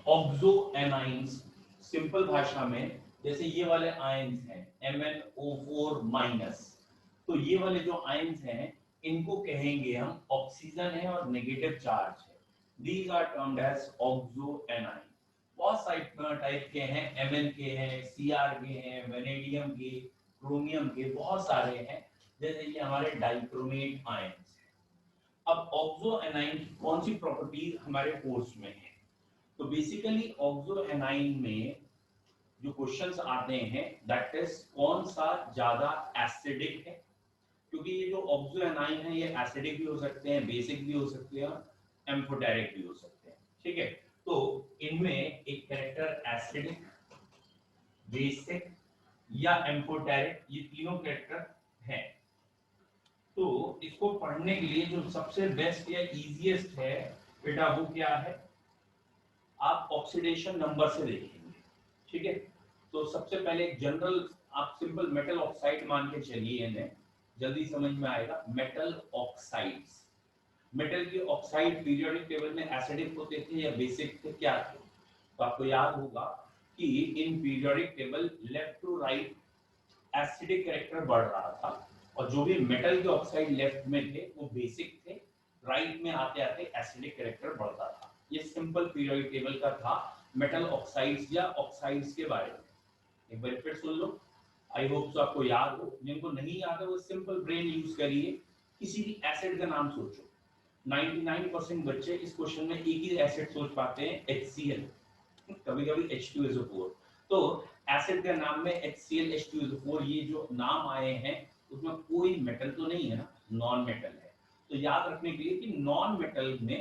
Oxo anions simple भाषा में जैसे ये वाले आयंस हैं MnO4 माइनस, तो ये वाले जो आयंस हैं इनको कहेंगे हम ऑक्सीजन है और नेगेटिव चार्ज है। These are termed as oxo anion. बहुत सारे टाइप के हैं, Mn के हैं, Cr के हैं, वेनेडियम के, क्रोमियम के, बहुत सारे हैं। जैसे ये हमारे डाइक्रोमेट आयंस हैं। अब ऑक्सो एनाइन की कौन सी प्रॉपर्टीज हमारे कोर्स में है? तो बेसिकली ऑक्सो एनाइन में जो क्वेश्चंस आते हैं दैट इज कौन सा ज्यादा एसिडिक है, क्योंकि ये जो ऑक्सो एनाइन है ये एसिडिक भी हो सकते हैं, बेसिक भी हो सकते हैं, एम्फोटेरिक भी हो सकते हैं। ठीक है, तो इनमें एक कैरेक्टर एसिडिक, बेसिक या एम्फोटेरिक, ये तीनों कैरेक्टर हैं। तो इसको पढ़ने के लिए जो सबसे बेस्ट या इजीएस्ट है बेटा वो क्या है, आप ऑक्सीडेशन नंबर से देखेंगे। ठीक है, तो सबसे पहले जनरल आप सिंपल मेटल ऑक्साइड मान के चलिए, इन्हें जल्दी समझ में आएगा। मेटल ऑक्साइड्स, मेटल की ऑक्साइड पीरियोडिक टेबल में एसिडिक होते थे या बेसिक थे, क्या थे? तो आपको याद होगा कि in periodic table left to right acidic character बढ़ रहा था, और जो भी मेटल के ऑक्साइड लेफ्ट में थे वो बेसिक थे, राइट में आते आते एसिडिक कैरेक्टर बढ़ता था। ये सिंपल पीरियोडिक टेबल का था मेटल ऑक्साइड्स या ऑक्साइड्स के बारे में। एक बार फिर सुन लो, आई होप सो आपको याद हो। जिनको नहीं याद है वो सिंपल ब्रेन यूज करिए, किसी भी एसिड का नाम सोचो। 99% बच्चे इस क्वेश्चन में एक ही एसिड सोच पाते हैं, HCl, कभी कभी H2SO4। तो एसिड के नाम में HCl H2SO4 ये जो नाम आए हैं उसमें कोई मेटल तो नहीं है ना, नॉन मेटल है। तो याद रखने के लिए कि नॉन मेटल में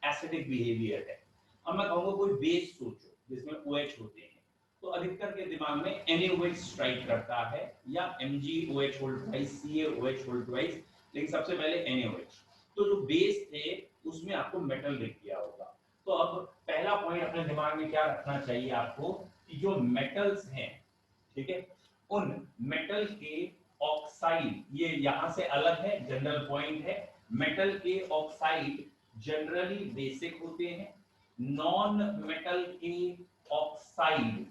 एसिडिक बिहेवियर है। अब मैं कहूंगा कोई बेस सोचो जिसमें OH होते हैं, तो अधिकतर के दिमाग में NaOH स्ट्राइक करता है, या MgOH whole twice, CaOH whole twice, लेकिन सबसे पहले NaOH। तो जो बेस थे उसमें आपको मेटल दिख गया होगा। तो अब पहला पॉइंट अपने दिमाग में क्या रखना चाहिए आपको, कि जो मेटल्स हैं, ठीक है, उन मेटल के ऑक्साइड, ये यहां से अलग है, जनरल पॉइंट है, मेटल के ऑक्साइड जनरली बेसिक होते हैं, नॉन मेटल के ऑक्साइड,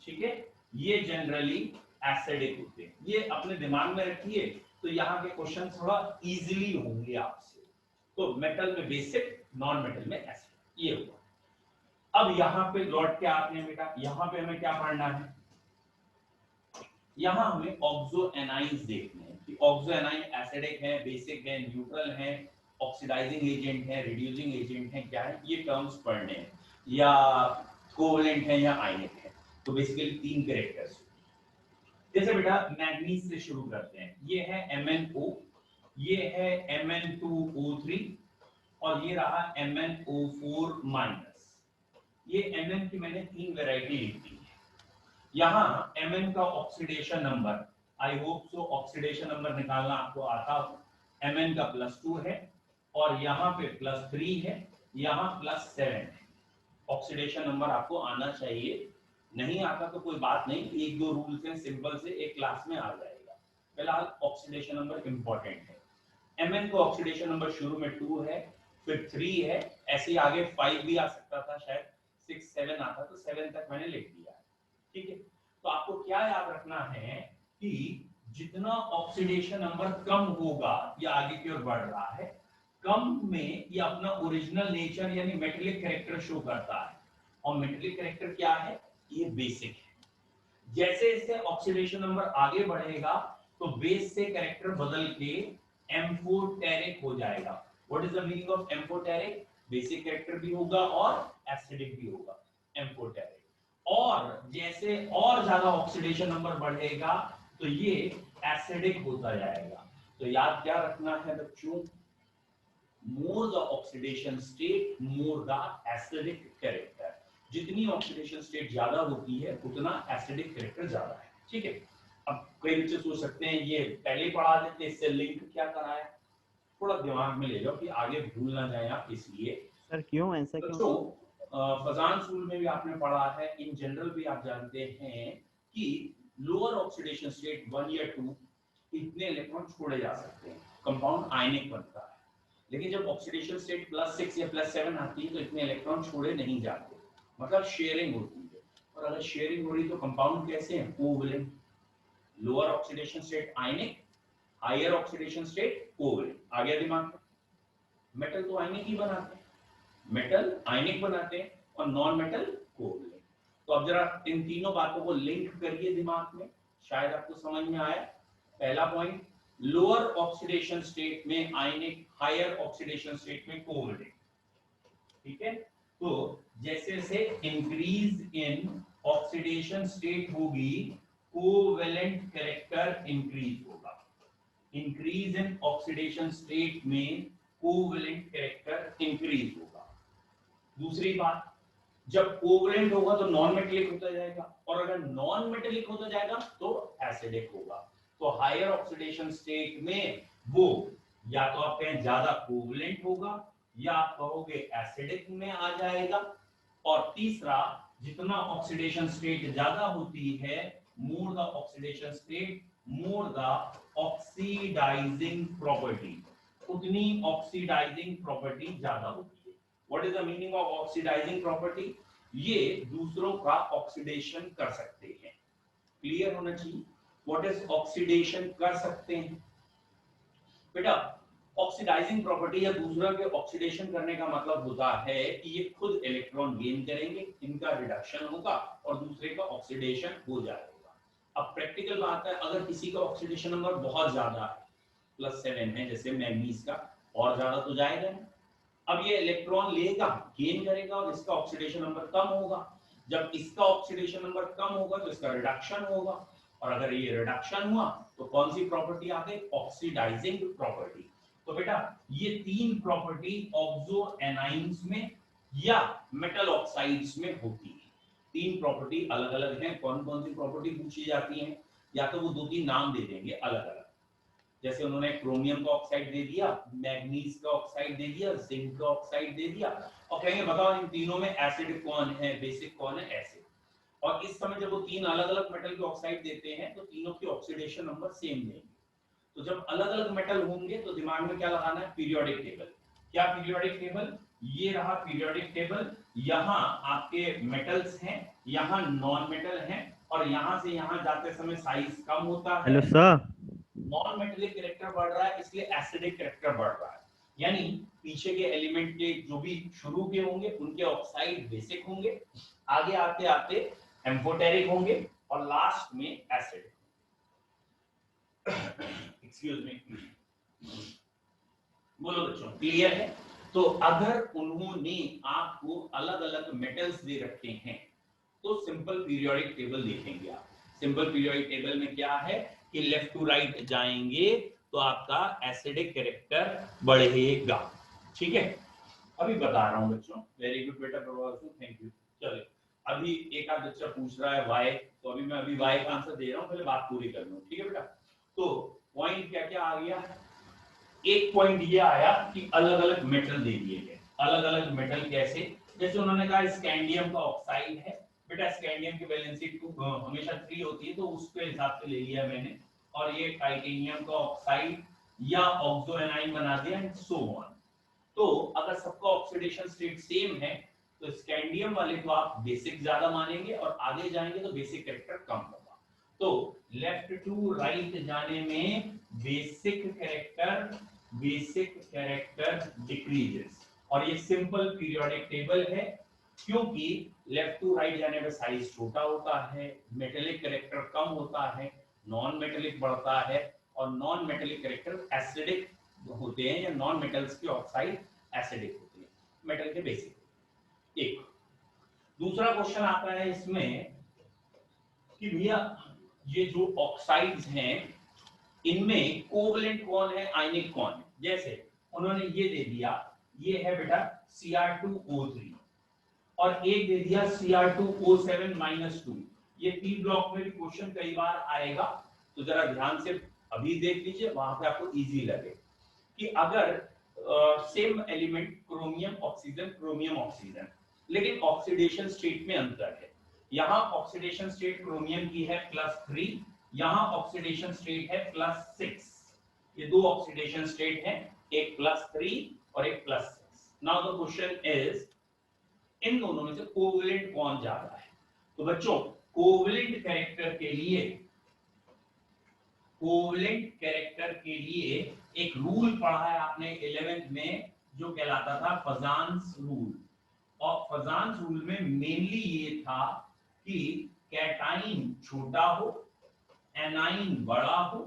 ठीक है, ये जनरली एसिडिक होते हैं। ये अपने दिमाग में रखिए, तो यहाँ के क्वेश्चन थोड़ा इजीली होंगे आपसे। तो मेटल में बेसिक, नॉन मेटल में एसिडिक, ये हुआ। अब यहाँ पे लौट के आते हैं बेटा, यहाँ पे हमें क्या पढ़ना है, यहाँ हमें ऑक्सो एनाइंस देखने हैं कि ऑक्सो एनाइन एसिडिक है, बेसिक है, न्यूट्रल है, ऑक्सीडाइजिंग एजेंट है, रिड्यूसिंग एजेंट है, क्या है, ये टर्म्स पढ़ने हैं, या कोवलेंट है या आयनिक है। तो बेसिकली तीन कैरेक्टर्स। जैसे बेटा मैग्नीज से शुरू करते हैं, ये है MnO, ये है Mn2O3, और ये रहा MnO4 माइनस। ये Mn की मैंने तीन वैरायटी लिखी है। यहाँ Mn का oxidation number, I hope so oxidation number निकालना आपको आता हो। Mn का +2 है, और यहाँ पे +3 है, यहाँ +7 है। ऑक्सीडेशन नंबर आपको आना चाहिए, नहीं आता तो कोई बात नहीं, एक दो रूल्स हैं सिंपल से, एक क्लास में आ जाएगा। फिलहाल ऑक्सीडेशन नंबर इंपॉर्टेंट है। Mn को ऑक्सीडेशन नंबर शुरू में 2 है, फिर 3 है, ऐसे आगे 5 भी आ सकता था, शायद 6 7 आता, तो 7 तक मैंने लिख दिया है। ठीक है, तो आपको क्या याद रखना है कि जितना ऑक्सीडेशन नंबर कम होगा, या आगे की ओर बढ़ रहा है, कम में ये अपना ओरिजिनल नेचर यानी मेटेलिक कैरेक्टर शो करता है। और मेटेलिक कैरेक्टर क्या है, ये बेसिक है। जैसे जैसे ऑक्सीडेशन नंबर आगे बढ़ेगा तो बेस से कैरेक्टर बदल के एम्फोटेरिक हो जाएगा। What is the meaning of amphoteric? Basic character भी होगा और एसिडिक भी होगा, एम्फोटेरिक। और जैसे और ज्यादा ऑक्सीडेशन नंबर बढ़ेगा तो ये एसिडिक होता जाएगा। तो याद क्या रखना है बच्चों, more the oxidation state, more the acidic character। जितनी ऑक्सीडेशन स्टेट ज्यादा होती है उतना एसिडिक कैरेक्टर ज्यादा है। ठीक है, अब कई बच्चे सोच सकते हैं ये पहले ही पढ़ा देते, इससे लिंक क्या कराया, थोड़ा दिमाग में ले जाओ कि आगे भूल ना जाए आप, इसलिए। सर क्यों, ऐसा क्यों? तो फजान सूल में भी आपने पढ़ा है, इन जनरल भी आप जानते हैं कि लोअर ऑक्सीडेशन स्टेट 1 या 2 इतने इलेक्ट्रॉन छोड़े जा सकते हैं, कंपाउंड आयनिक बनता है। लेकिन जब ऑक्सीडेशन स्टेट +6 या +7 आती है तो इतने इलेक्ट्रॉन छोड़े नहीं जाते। मतलब शेयरिंग होती है। और अगर शेयरिंग हो रही तो कंपाउंड कैसे हैं, कोवैलेंट। लोअर ऑक्सीडेशन स्टेट आयनिक, हायर ऑक्सीडेशन स्टेट कोवैलेंट। आ गया दिमाग में? मेटल तो आयनिक ही बनाते हैं, मेटल आयनिक बनाते हैं और नॉन मेटल कोवैलेंट। तो अब जरा इन तीनों बातों को लिंक करिए दिमाग में, शायद आपको समझ में आया। पहला पॉइंट, लोअर ऑक्सीडेशन स्टेट में आयनिक, हायर ऑक्सीडेशन स्टेट में कोवैलेंट। ठीक है, तो जैसे जैसे इंक्रीज इन ऑक्सीडेशन स्टेट होगी, कोवैलेंट कैरेक्टर इंक्रीज होगा। इंक्रीज इन ऑक्सीडेशन स्टेट में कोवैलेंट कैरेक्टर इंक्रीज होगा। दूसरी बात, जब कोवैलेंट होगा तो नॉन मेटेलिक होता जाएगा, और अगर नॉन मेटेलिक होता जाएगा तो एसिडिक होगा। तो हायर ऑक्सीडेशन स्टेट में वो या तो आप कहें ज्यादा कोवैलेंट होगा, या आप कहोगे एसिडिक में आ जाएगा। और तीसरा, जितना ऑक्सीडेशन स्टेट ज्यादा होती है, more the oxidation state, more the oxidising property, उतनी ऑक्सीडाइजिंग प्रॉपर्टी ज्यादा होती है। What is the meaning of oxidizing property? ये दूसरों का ऑक्सीडेशन कर सकते हैं, क्लियर होना चाहिए। What is ऑक्सीडेशन कर सकते हैं बेटा? ऑक्सीडाइजिंग प्रॉपर्टी या दूसरा के ऑक्सीडेशन करने का मतलब होता है कि ये खुद इलेक्ट्रॉन गेन करेंगे, इनका रिडक्शन होगा और दूसरे का ऑक्सीडेशन हो जाएगा। अब प्रैक्टिकल बात है, अगर किसी का ऑक्सीडेशन नंबर बहुत ज्यादा है, +7 है, जैसे मैग्नीज का, और ज्यादा तो जाएगा नहीं। अब ये इलेक्ट्रॉन लेगा, गेन करेगा, और इसका ऑक्सीडेशन नंबर कम होगा। जब इसका ऑक्सीडेशन नंबर कम होगा तो इसका रिडक्शन होगा, और अगर ये रिडक्शन हुआ तो कौन सी प्रॉपर्टी आ गई, ऑक्सीडाइजिंग प्रॉपर्टी। तो बेटा ये तीन प्रॉपर्टी ऑक्सो एनाइंस में या मेटल ऑक्साइड्स में होती है। तीन प्रॉपर्टी अलग अलग हैं। कौन कौन सी प्रॉपर्टी पूछी जाती है, या तो वो दो तीन नाम दे देंगे अलग अलग, जैसे उन्होंने क्रोमियम का ऑक्साइड दे दिया, मैग्नीज का ऑक्साइड दे दिया, जिंक का ऑक्साइड दे दिया, और कहेंगे बताओ इन तीनों में एसिड कौन है, बेसिक कौन है, एसिड। और इस समय जब वो तीन अलग अलग मेटल के ऑक्साइड देते हैं तो तीनों की ऑक्सीडेशन नंबर सेम देंगे। तो जब अलग अलग मेटल होंगे तो दिमाग में क्या लगाना है, पीरियोडिक टेबल। क्या पीरियोडिक टेबल? ये रहा पीरियोडिक टेबल। यहाँ आपके मेटल्स हैं, यहाँ नॉन मेटल हैं, और यहाँ से यहाँ जाते समय साइज कम होता है। Hello sir, non metallic character बढ़ रहा है, इसलिए एसिडिक कैरेक्टर बढ़ रहा है। यानी पीछे के एलिमेंट के जो भी शुरू के होंगे उनके ऑक्साइड बेसिक होंगे, आगे आते आते एम्फोटेरिक होंगे, और लास्ट में एसिड। एक्सक्यूज मी, बोलो बच्चों, क्लियर है? तो अगर उन्होंने आपको अलग अलग मेटल्स दे रखे हैं तो सिंपल पीरियोडिक टेबल देखेंगे आप। सिंपल पीरियोडिक टेबल में क्या है कि लेफ्ट टू राइट जाएंगे तो आपका एसिडिक कैरेक्टर बढ़ेगा। ठीक है, अभी बता रहा हूं बच्चों। वेरी गुड बेटा, थैंक यू। चलिए, अभी एक आध बच्चा पूछ रहा है वाई, तो अभी मैं अभी वाई का आंसर दे रहा हूं, पहले बात पूरी कर लूं। ठीक है बेटा, तो पॉइंट क्या क्या आ गया? एक पॉइंट ये आया कि अलग अलग मेटल दे दिए गए। अलग अलग मेटल कैसे? जैसे उन्होंने कहा स्कैंडियम का ऑक्साइड है, बेटा स्कैंडियम की वैलेंसी 2 हमेशा 3 होती है, तो उसके हिसाब से ले लिया मैंने। और ये टाइटेनियम का ऑक्साइड या ऑक्सो एनाइन बना दिया, एंड सो ऑन। तो अगर सबका ऑक्सीडेशन स्टेट सेम है तो स्कैंडियम वाले को आप बेसिक ज्यादा मानेंगे, और आगे जाएंगे तो बेसिक कैरेक्टर कम होगा। तो लेफ्ट टू राइट जाने में बेसिक कैरेक्टर डिक्रीजेस, और ये सिंपल पीरियोडिक टेबल है, क्योंकि लेफ्ट टू राइट जाने में साइज छोटा होता है, मेटेलिक कैरेक्टर कम होता है, नॉन मेटेलिक बढ़ता है, और नॉन मेटेलिक कैरेक्टर एसिडिक होते हैं, या नॉन मेटल्स के ऑक्साइड एसिडिक होते हैं, मेटल के बेसिक। एक दूसरा क्वेश्चन आता है इसमें कि भैया ये जो ऑक्साइड्स हैं इनमें कोवैलेंट कौन है, आयनिक कौन है? जैसे उन्होंने ये दे दिया, ये है बेटा Cr2O3, और एक दे दिया Cr2O7-2। ये पी ब्लॉक में भी क्वेश्चन कई बार आएगा, तो जरा ध्यान से अभी देख लीजिए, वहां पे आपको इजी लगे कि अगर सेम एलिमेंट क्रोमियम ऑक्सीजन, लेकिन ऑक्सीडेशन स्टेट में अंतर है। यहाँ ऑक्सीडेशन स्टेट क्रोमियम की है +3, यहाँ ऑक्सीडेशन स्टेट है +6। ये दो ऑक्सीडेशन स्टेट हैं, एक +3 और एक +6। Now the question is in दोनों में से कोवेलेंट कौन ज्यादा है। तो बच्चों कोवेलेंट कैरेक्टर के लिए एक रूल पढ़ा है आपने 11th में, जो कहलाता था फजान्स रूल। और फजान्स रूल में मेनली ये था कि कैटाइन छोटा हो, एनाइन बड़ा हो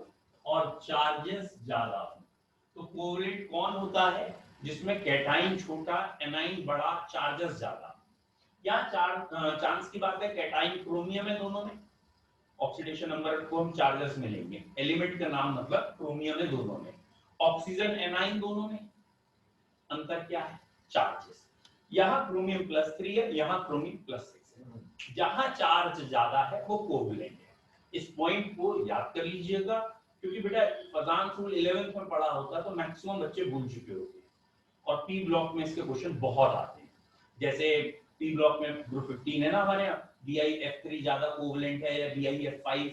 और चार्जेस ज्यादा हो। तो कोवेलेंट कौन होता है जिसमें कैटाइन छोटा, एनाइन बड़ा, चार्जेस ज्यादा। या चांस की बात है, कैटाइन क्रोमियम है दोनों में, ऑक्सीडेशन नंबर को हम चार्जेस में लेंगे, एलिमेंट का नाम मतलब क्रोमियम है दोनों में, ऑक्सीजन एनाइन दोनों में, अंतर क्या है, चार्जेस। यहाँ क्रोमियम +3 है, यहाँ क्रोमियम +6 है। जहां चार्ज ज्यादा है वो कोवेलेंट है। इस पॉइंट को याद कर लीजिएगा, क्योंकि बेटा फजान्स रूल 11th में पढ़ा होता तो मैक्सिमम बच्चे भूल चुके होते हैं। और पी ब्लॉक में इसके क्वेश्चन बहुत आते हैं। जैसे पी ब्लॉक में ग्रुप 15 है ना हमारे यहाँ, BiF3 ज्यादा कोवेलेंट है या BiF5,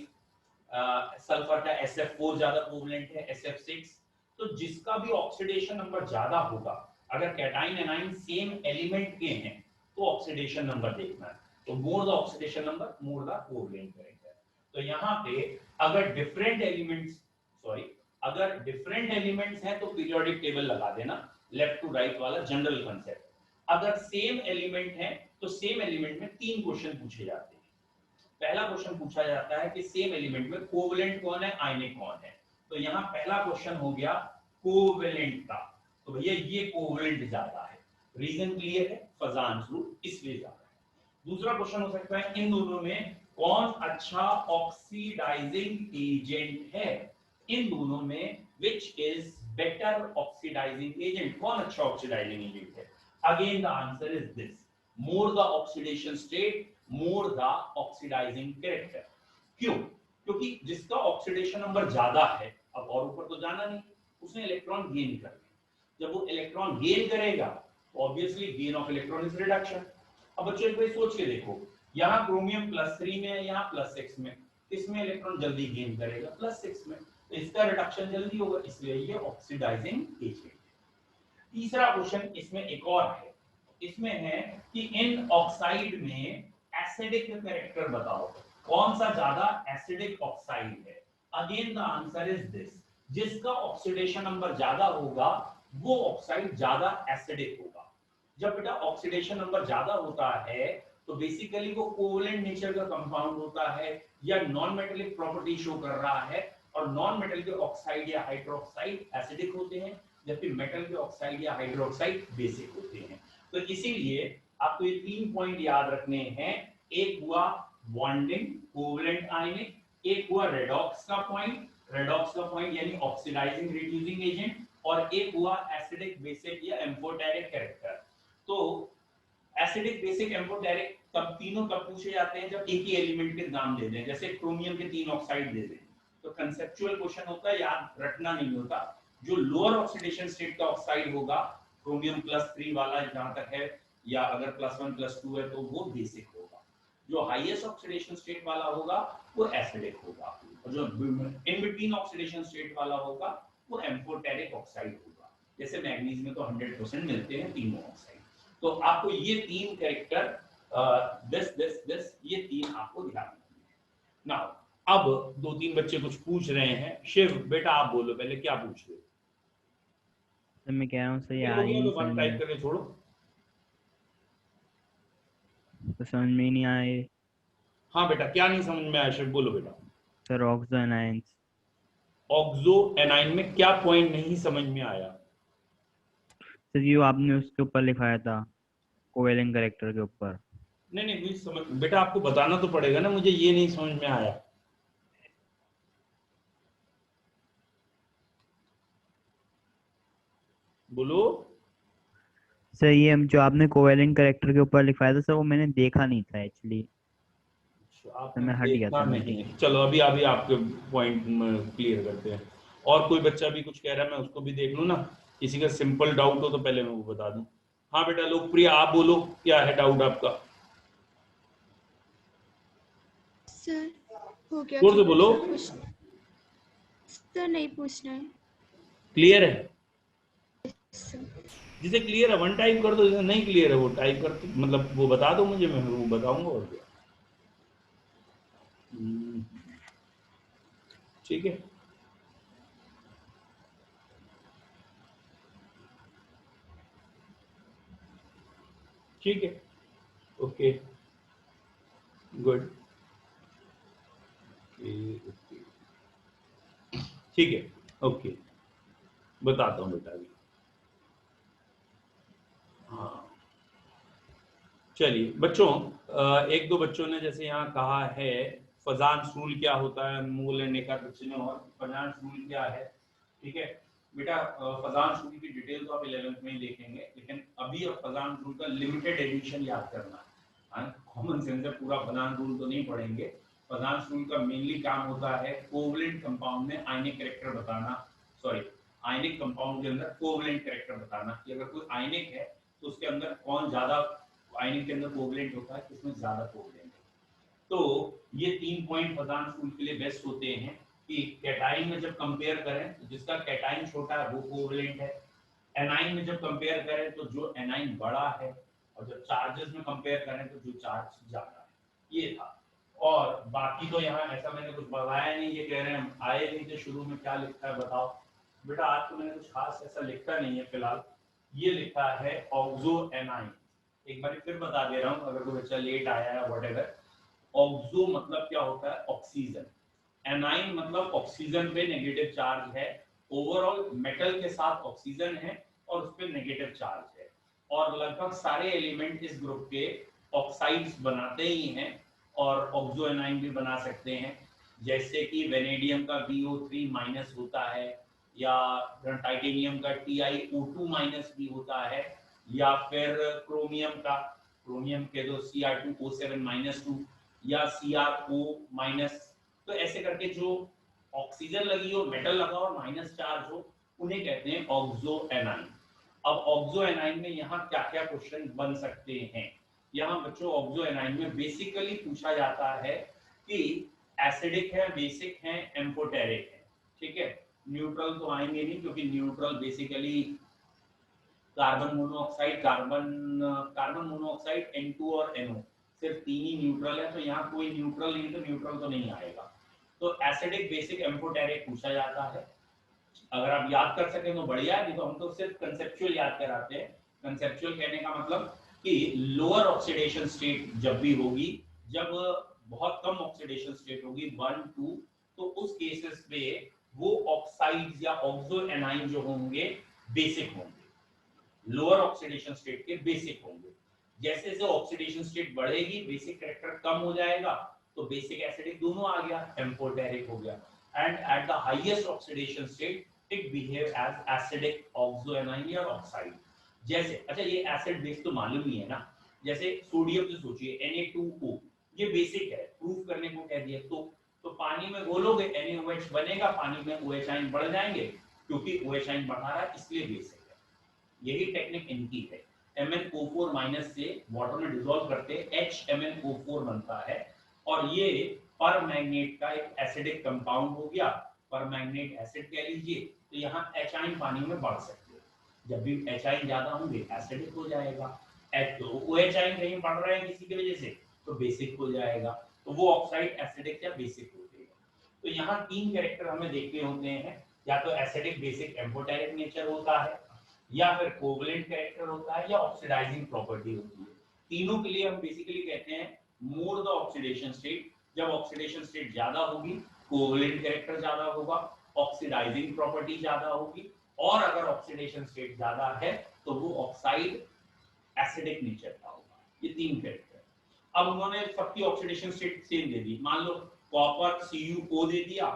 सल्फर का SF4 ज्यादा कोवेलेंट है, SF6। तो जिसका भी ऑक्सीडेशन नंबर ज्यादा होगा, अगर कैटाइन एनाइन सेम एलिमेंट के हैं तो ऑक्सीडेशन नंबर देखना है। तो मोर the oxidation number more the covalent character. तो यहाँ पे अगर डिफरेंट एलिमेंट्स हैं तो पीरियोडिक टेबल लगा देना, लेफ्ट टू राइट वाला जनरल कंसेप्ट। अगर सेम एलिमेंट है तो सेम एलिमेंट में 3 क्वेश्चन पूछे जाते हैं। पहला क्वेश्चन पूछा जाता है कि सेम एलिमेंट में कोवेलेंट कौन है, आयनिक कौन है। तो यहाँ पहला क्वेश्चन हो गया कोवेलेंट का, तो भैया ये कोवेलेंट ज्यादा है, रीजन क्लियर है, फजान्स रूल इसलिए ज्यादा है। दूसरा क्वेश्चन हो सकता है इन दोनों में कौन अच्छा ऑक्सीडाइजिंग एजेंट है, इन दोनों में which is better oxidising agent, कौन अच्छा ऑक्सीडाइजिंग एजेंट है। Again the answer is this, more the oxidation state more the oxidising character. क्यों? क्योंकि जिसका ऑक्सीडेशन नंबर ज्यादा है, अब और ऊपर तो जाना नहीं, उसने इलेक्ट्रॉन गेन कर लिया। जब वो इलेक्ट्रॉन गेन करेगा तो obviously gain of electron is reduction. अब बच्चों एक बार सोच के देखो, यहाँ क्रोमियम +3 में है, यहाँ +6 में, इसमें इलेक्ट्रॉन जल्दी गेन करेगा +6 में, तो इसका रिडक्शन जल्दी होगा, इसलिए ये ऑक्सीडाइजिंग एजेंट है। तीसरा क्वेश्चन इसमें एक और है, इसमें है कि इन ऑक्साइड में एसिडिक कैरेक्टर बताओ, कौन सा ज्यादा एसिडिक ऑक्साइड है। Again the answer is this, जिसका ऑक्सीडेशन नंबर ज्यादा होगा वो ऑक्साइड ज्यादा एसिडिक होगा। जब बेटा ऑक्सीडेशन नंबर ज्यादा होता है तो बेसिकली वो कोवेलेंट नेचर का कंपाउंड होता है या नॉन मेटेलिक प्रॉपर्टी शो कर रहा है, और नॉन मेटल के ऑक्साइड या हाइड्रोक्साइड एसिडिक होते हैं, जबकि मेटल के ऑक्साइड या हाइड्रोक्साइड बेसिक होते हैं। तो इसीलिए आपको ये 3 पॉइंट याद रखने हैं, एक हुआ बॉन्डिंग कोवेलेंट आयनिक, एक हुआ रेडॉक्स का पॉइंट यानी ऑक्सीडाइजिंग रिड्यूसिंग एजेंट, और एक हुआ एसिडिक बेसिक या एम्फोटेरिक कैरेक्टर। तो एसिडिक बेसिक एम्फोटेरिक तब तीनों कब पूछे जाते हैं जब एक ही एलिमेंट के नाम दे दें, जैसे क्रोमियम के 3 ऑक्साइड दे दें, तो कंसेप्चुअल क्वेश्चन होता है, याद रखना नहीं होता। जो लोअर ऑक्सीडेशन स्टेट का ऑक्साइड होगा, क्रोमियम +3 वाला जहां तक है, या अगर +1 +2 है तो वो बेसिक होगा। जो हाईएस्ट ऑक्सीडेशन स्टेट वाला होगा वो एसिडिक होगा, और जो इन बिटवीन ऑक्सीडेशन स्टेट वाला होगा वो एम्फोटेरिक ऑक्साइड होगा। जैसे मैग्नीज में तो 100% मिलते हैं तीनों ऑक्साइड। तो आपको ये 3 कैरेक्टर दिस ये 3 आपको ध्यान रखने हैं। नाउ अब 2-3 बच्चे कुछ पूछ रहे हैं। शिव बेटा आप बोलो पहले, क्या पूछ रहे हो? सर मैं कह रहा हूँ सर ये आ ही नहीं समझ टाइप करके छोड़ो, तो समझ में ही नहीं आए। हाँ बेटा क्या नहीं समझ में आया? शिव बोलो बेटा। Sir oxo anions. Oxo A9 में क्या पॉइंट नहीं समझ में आया? सर ये आपने उसके ऊपर लिखाया था, कोवेलेंट कैरेक्टर के ऊपर। नहीं मुझे समझ, बेटा आपको बताना तो पड़ेगा ना, मुझे ये नहीं समझ में आया। बोलो। सर ये जो आपने कोवेलेंट कैरेक्टर के ऊपर लिखाया था सर, वो मैंने देखा नहीं था एक्चुअली, तो मैं हट गया था। नहीं, चलो अभी अभी आपके पॉइंट क्लियर करते हैं। और कोई बच्चा भी कुछ कह रहा है, मैं उसको भी देख लूं ना, किसी का सिंपल डाउट हो तो पहले मैं वो बता दूं। हाँ बेटा लोकप्रिय आप बोलो, क्या है डाउट आपका? सर हो गया, जोर से बोलो। सर नहीं पूछना है। क्लियर है? सर जिसे क्लियर है वन टाइप कर दो, जिसे नहीं क्लियर है वो टाइप करते, मतलब वो बता दो मुझे, मैं वो बताऊंगा और क्या। ठीक है, ठीक है, ओके, गुड, ठीक है, ओके, बताता हूँ बेटा अभी। हाँ चलिए बच्चों, एक दो बच्चों ने जैसे यहाँ कहा है फजांस रूल क्या होता है, मूल एंड नेका बच्चे और फजांस रूल क्या है। ठीक है बेटा, फजांस रूल की डिटेल तो आप 11th में ही देखेंगे, लेकिन अभी अब फजांस रूल का लिमिटेड एडिशन याद करना है। कॉमन सेंस से पूरा फजांस रूल तो नहीं पढ़ेंगे। फजांस रूल का मेनली काम होता है कोवलेंट कंपाउंड में आयनिक कैरेक्टर बताना, सॉरी आयनिक कंपाउंड के अंदर कोवलेंट कैरेक्टर बताना कि अगर कोई आयनिक है तो उसके अंदर कौन ज्यादा आयनिक के अंदर कोवलेंट होता है, किसमें ज्यादा कोवलेंट है। तो ये 3 पॉइंट फजांस रूल के लिए बेस्ट होते हैं कि कैटाइन में जब कंपेयर करें तो जिसका कैटाइन छोटा है वो कोवलेंट है, एनाइन में जब कंपेयर करें तो जो एनाइन बड़ा है, और जब चार्जेस में कंपेयर करें तो जो चार्ज ज्यादा है। ये था, और बाकी तो यहाँ ऐसा मैंने कुछ बताया नहीं। ये कह रहे हैं हम आए नहीं थे शुरू में, क्या लिखा है बताओ बेटा। आज तो मैंने कुछ खास ऐसा लिखा नहीं है फिलहाल। ये लिखा है ऑक्सो एनाइन, एक बार फिर बता दे रहा हूँ अगर कोई बच्चा लेट आया है व्हाटएवर। ऑक्सो मतलब क्या होता है, ऑक्सीजन। एनाइन मतलब ऑक्सीजन पे नेगेटिव चार्ज है, ओवरऑल मेटल के साथ ऑक्सीजन है और उस पे नेगेटिव चार्ज है। और लगभग सारे एलिमेंट इस ग्रुप के ऑक्साइड्स बनाते ही हैं, और ऑक्सो एनाइन भी बना सकते हैं। जैसे कि वेनेडियम का BO3 माइनस होता है, या टाइटेनियम का TiO2 माइनस भी होता है, या फिर क्रोमियम के दो Cr2O7 माइनस 2 या CrO माइनस। तो ऐसे करके जो ऑक्सीजन लगी हो, मेटल लगा हो, माइनस चार्ज हो, उन्हें कहते हैं ऑक्सो एनाइन। अब ऑक्सो एनाइन में यहाँ क्या क्या क्वेश्चन बन सकते हैं। यहाँ बच्चों ऑक्सो एनाइन में बेसिकली पूछा जाता है कि एसिडिक है, बेसिक है, एम्फोटेरिक है। ठीक है, न्यूट्रल तो आएंगे नहीं, क्योंकि neutral basically carbon monoxide, carbon monoxide N2 और NO, सिर्फ 3 ही न्यूट्रल है, तो यहाँ कोई न्यूट्रल नहीं, तो न्यूट्रल तो नहीं आएगा। तो एसिडिक, बेसिक, एम्फोटेरिक पूछा जाता है। अगर आप याद कर सकें तो बढ़िया है, नहीं तो हम तो सिर्फ कंसेप्चुअल याद कराते हैं। कंसेप्चुअल कहने का मतलब कि लोअर ऑक्सीडेशन स्टेट जब भी होगी, जब बहुत कम ऑक्सीडेशन स्टेट होगी 1 2, तो उस केसेस पे वो ऑक्साइड्स या ऑक्सो एनाइन जो होंगे बेसिक होंगे, लोअर ऑक्सीडेशन स्टेट के बेसिक होंगे। जैसे जैसे ऑक्सीडेशन स्टेट बढ़ेगी बेसिक कैरेक्टर कम हो जाएगा, तो बेसिक एसिडिक दोनों आ गया, एम्फोटेरिक हो गया। And at the highest oxidation state it behave as acidic oxo anion या ऑक्साइड। जैसे अच्छा ये एसिड बेस तो मालूम ही है ना, जैसे सोडियम से सोचिए Na2O, ये बेसिक है, प्रूफ करने को कह दिया तो पानी में घोलोगे NaOH बनेगा, पानी में OH आयन बढ़ जाएंगे, क्योंकि OH आयन बढ़ा रहा है इसलिए बेसिक है। यही टेक्निक इनकी है। MnO4 माइनस से वाटर में डिसॉल्व करते HMnO4 बनता है, और ये पर मैग्नेट का एक एसिडिक कंपाउंड हो गया, पर मैग्नेट एसिड कह लीजिए। तो यहाँ H आयन पानी में बढ़ सकते हैं, जब भी H आयन ज्यादा होंगे एसिडिक हो जाएगा, OH आयन कहीं बढ़ रहे हैं किसी की वजह से तो बेसिक हो जाएगा, तो वो ऑक्साइड एसिडिक या बेसिक हो जाएगा। तो यहाँ 3 कैरेक्टर हमें देखने होते हैं, या तो एसिडिक, बेसिक, एम्फोटेरिक नेचर होता है, या फिर कोवलेंट कैरेक्टर होता है, या ऑक्सीडाइजिंग प्रॉपर्टी होती है। तीनों के लिए हम बेसिकली कहते हैं मोर द ऑक्सीडेशन स्टेट। जब ऑक्सीडेशन स्टेट ज्यादा होगी कोवलेंट कैरेक्टर ज्यादा होगा, ऑक्सीडाइजिंग प्रॉपर्टी ज्यादा होगी, और अगर ऑक्सीडेशन स्टेट ज्यादा है तो वो ऑक्साइड एसिडिक नेचर का होगा। ये 3 कैरेक्टर। अब उन्होंने सबकी ऑक्सीडेशन स्टेट सेम दे दी, मान लो कॉपर CuO दे दिया,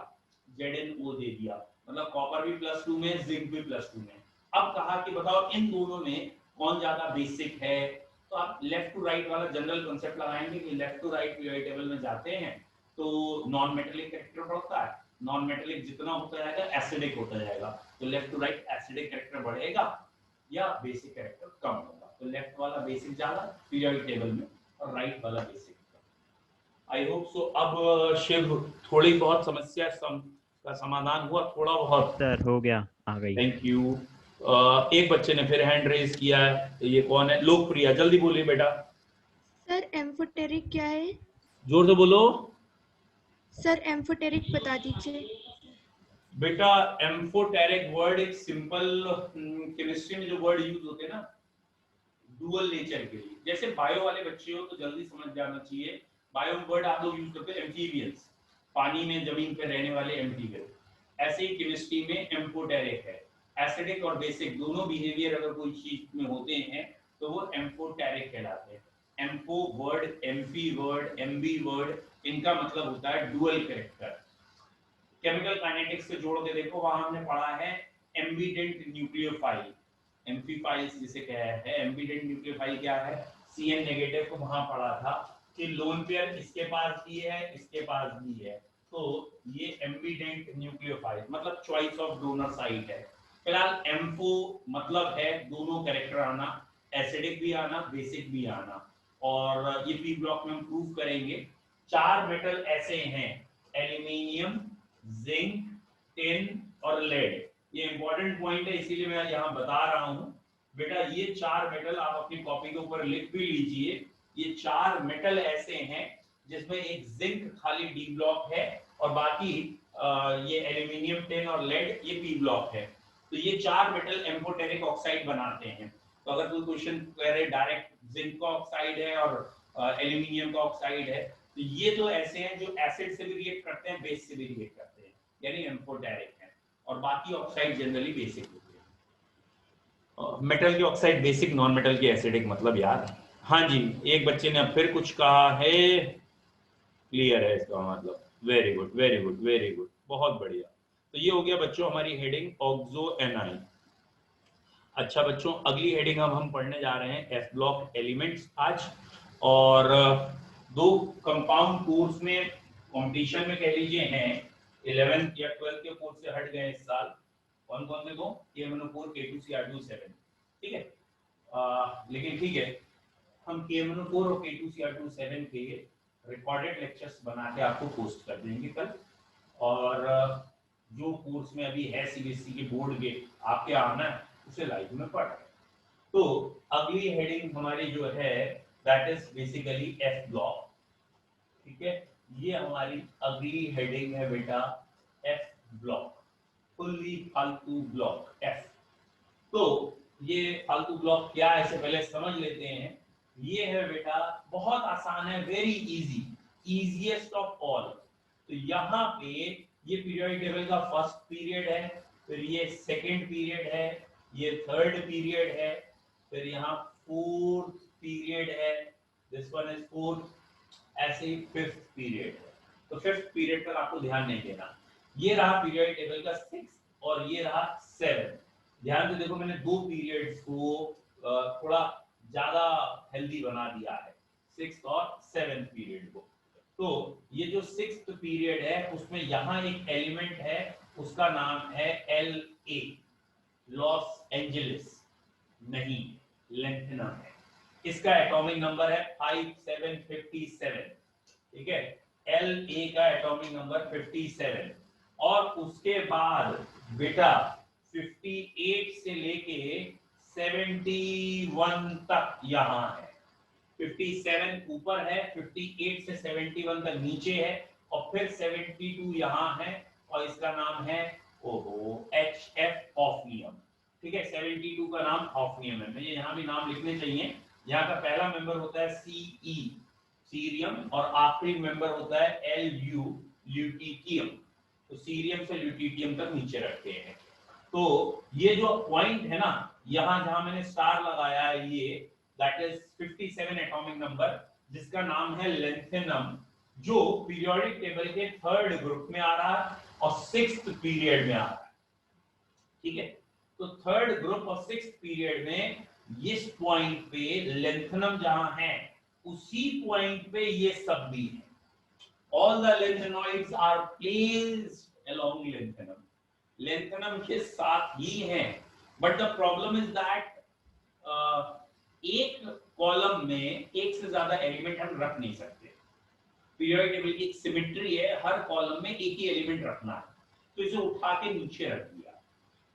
ZnO दे दिया, मतलब कॉपर भी +2 में, जिंक भी +2 में। अब कहा कि बताओ इन दोनों में कौन ज्यादा बेसिक है, तो आप लेफ्ट टू राइट वाला जनरल कांसेप्ट लगाएंगे कि left to right periodic table में जाते हैं तो नॉन मेटेलिक कैरेक्टर बढ़ता है, नॉन मेटेलिक जितना होता जाएगा एसिडिक होता जाएगा, तो left to right acidic character बढ़ेगा या बेसिक कैरेक्टर कम होगा। तो लेफ्ट वाला बेसिक ज्यादा पीरियोडिक टेबल में, और राइट वाला basic come. I hope so अब शिव थोड़ी बहुत समस्या का समाधान हुआ, थोड़ा बहुत सर हो गया, आ गई। Thank you. एक बच्चे ने फिर हैंड रेज किया है, तो ये कौन है? लोकप्रिया, जल्दी बोलिए बेटा, सर एम्फोटेरिक क्या है? जोर से बोलो सर एम्फोटेरिक बता दीजिए। बेटा। एम्फोटेरिक वर्ड एक सिंपल केमिस्ट्री में जो वर्ड यूज होते हैं ना डुअल नेचर के लिए, जैसे बायो वाले बच्चे हो तो जल्दी समझ जाना चाहिए। बायो वर्ड आप लोग यूज करते हैं एम्फीबियंस, पानी में जमीन पर रहने वाले एम्फीबियंस। ऐसे ही केमिस्ट्री में एम्फोटेरिक है, एसिडिक और बेसिक दोनों बिहेवियर अगर कोई चीज में होते हैं तो वो एम्फोटेरिक कहलाते हैं। Ampho word, amphi word, MB word, इनका मतलब होता है डुअल कैरेक्टर। केमिकल काइनेटिक्स से जोड़ के देखो, वहां हमने पढ़ा है एम्बिडेंट न्यूक्लियोफाइल, एम्फीफाइल्स जिसे कहा है। एम्बिडेंट न्यूक्लियोफाइल क्या है? Cn नेगेटिव को वहां पढ़ा था कि लोन पेयर इसके पास भी है, इसके पास भी है, तो ये एम्बिडेंट न्यूक्लियोफाइल मतलब चॉइस ऑफ डोनर साइट है। फिलहाल एम्फो मतलब है दोनों कैरेक्टर आना, एसिडिक भी आना, बेसिक भी आना, और ये पी ब्लॉक में हम प्रूव करेंगे। 4 मेटल ऐसे हैं, एल्यूमिनियम, जिंक, टिन और लेड। ये इंपॉर्टेंट पॉइंट है इसीलिए मैं यहाँ बता रहा हूँ बेटा। ये 4 मेटल आप अपनी कॉपी के ऊपर लिख भी लीजिए। ये 4 मेटल ऐसे हैं जिसमें एक जिंक खाली डी ब्लॉक है और बाकी ये एल्यूमिनियम, टिन और लेड ये पी ब्लॉक है। तो ये 4 मेटल एम्फोटेरिक ऑक्साइड बनाते हैं। तो अगर कोई क्वेश्चन करे डायरेक्ट जिंक का ऑक्साइड है और एल्यूमिनियम का ऑक्साइड है, तो ये तो ऐसे हैं जो एसिड से भी रिएक्ट करते हैं, बेस से भी रिएक्ट करते हैं, यानी एम्फोटेरिक है, और बाकी ऑक्साइड जनरली बेसिक होते हैं। मेटल के ऑक्साइड बेसिक, नॉन मेटल के एसिडिक, मतलब यार। हाँ जी, एक बच्चे ने अब फिर कुछ कहा है, क्लियर है इसका मतलब। Very good, very good, very good, बहुत बढ़िया। तो ये हो गया बच्चों हमारी हेडिंग ऑक्सो एनाइन। अच्छा बच्चों, अगली हेडिंग हम पढ़ने जा रहे हैं एफ ब्लॉक एलिमेंट्स आज। और 2 कंपाउंड कोर्स में कंपटीशन में कह लीजिए हैं, 11th या 12th के कोर्स से हट गए इस साल। कौन कौन से? 2 KMnO4 K2Cr27, ठीक है। लेकिन ठीक है, हम KMnO4 और K2Cr27 के रिकॉर्डेड लेक्चर्स बना के आपको पोस्ट कर देंगे कल। और जो कोर्स में अभी है सीबीएसई के बोर्ड के आपके आना है उसे लाइव में पढ़। तो अगली हेडिंग हमारी जो है that is basically F block, ठीक है। ये हमारी अगली हेडिंग है बेटा, एफ ब्लॉक, फुल्ली फालतू ब्लॉक एफ। तो ये फालतू ब्लॉक क्या है इसे पहले समझ लेते हैं। ये है बेटा, बहुत आसान है, very easy, easiest of all. तो यहाँ पे ये पीरियोडिक टेबल का फर्स्ट पीरियड है, फिर ये सेकंड पीरियड है, ये थर्ड पीरियड है, फिर यहाँ फोर्थ पीरियड है, दिस वन इज फोर्थ, ऐसे ही फिफ्थ पीरियड है। तो फिफ्थ पीरियड पर आपको ध्यान नहीं देना। ये रहा पीरियोडिक टेबल का 6 और ये रहा 7। ध्यान से देखो, मैंने 2 पीरियड्स को थोड़ा ज्यादा हेल्दी बना दिया है, 6th और 7th पीरियड को। तो ये जो 6th पीरियड है उसमें यहाँ एक एलिमेंट है, उसका नाम है LA, लॉस एंजेलिस नहीं, लेंथेनम है। इसका एटॉमिक नंबर है 5757, ठीक है। LA का एटॉमिक नंबर 57, और उसके बाद बेटा 58 से लेके 71 तक यहाँ है। 57 ऊपर है, 58 से 71 तक नीचे है, और फिर 72 यहाँ है, और इसका नाम है HF ऑफनियम, ठीक है। 72 का नाम ऑफनियम है। मुझे यहाँ भी नाम लिखने चाहिए। यहाँ का पहला मेंबर होता है CE, सीरियम, और आखिरी मेंबर होता है LU, ल्यूटिटियम। तो सीरियम से ल्यूटिटियम तक नीचे रखते हैं। तो ये जो पॉइंट है ना, यहाँ जहां मैंने स्टार लगाया है, ये दैट इज 57 एटॉमिक नंबर, जिसका नाम है लेंथेनम, जो पीरियोडिक टेबल के 3rd ग्रुप में आ रहा है और 6th पीरियड में आ रहा है, ठीक है। तो 3rd ग्रुप और 6th पीरियड में इस पॉइंट पे लेंथेनम जहां है, उसी पॉइंट पे ये सब भी है। All the lanthanoids are placed along lanthanum. Lanthanum के साथ ही हैं, but the problem is that एक कॉलम में एक से ज्यादा एलिमेंट हम रख नहीं सकते। पीरियोडिक टेबल की एक सिमेट्री है, हर कॉलम में एक ही एलिमेंट रखना है, तो इसे उठा के नीचे रख दिया।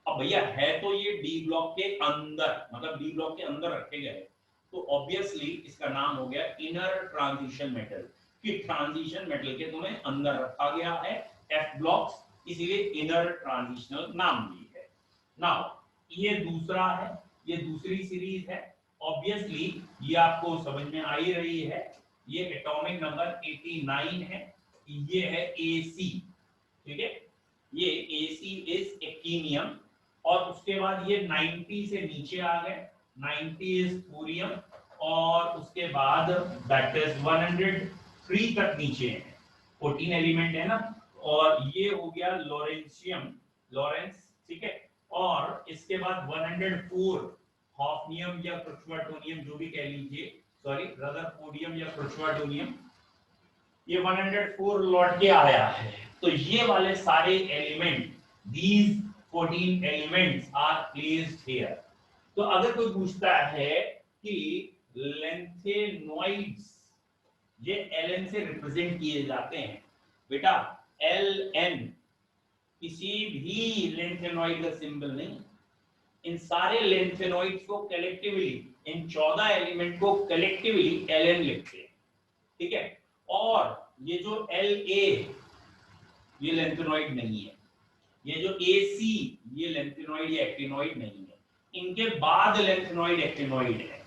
अब भैया है तो ये डी ब्लॉक के अंदर, मतलब डी ब्लॉक के अंदर रखे गए, तो ऑब्वियसली इसका नाम हो गया इनर ट्रांजिशन मेटल, कि ट्रांजिशन मेटल के तुम्हें अंदर रखा गया है एफ ब्लॉक्स, इसीलिए इनर ट्रांजिशनल नाम दी है। नाउ ये दूसरा है, ये दूसरी सीरीज है, ऑब्वियसली ये आपको समझ में आ ही रही है, ये एटॉमिक नंबर 89 है, ये है AC, ठीक है, ये AC इज एक्टिनियम, और उसके बाद ये 90 से नीचे आ गए, 90 इज थोरियम, और उसके बाद दैट इज 103 तक नीचे है, 14 एलिमेंट है ना, और ये हो गया लॉरेंशियम, लॉरेंस, ठीक है, और इसके बाद 104 हॉफनियम या क्रुचवाटोनियम, जो भी कह लीजिए, सॉरी रदरफोर्डियम या क्रुचवाटोनियम, ये 104 लौट के आया है। तो ये वाले सारे element, these 14 elements are placed here। तो अगर कोई पूछता है कि लेंथेनॉइड्स ये Ln से रिप्रेजेंट किए जाते हैं, बेटा Ln किसी भी लेंथेनॉइड का सिंबल नहीं, इन सारे लेंथेनॉइड्स को कलेक्टिवली, इन 14 एलिमेंट को कलेक्टिवली Ln लिखते हैं, ठीक है। और ये जो La ये लेंथेनॉइड नहीं है, ये जो AC ये लेंथेनॉइड या एक्टिनॉइड नहीं है, इनके बाद लेंथेनॉइड एक्टिनॉइड है।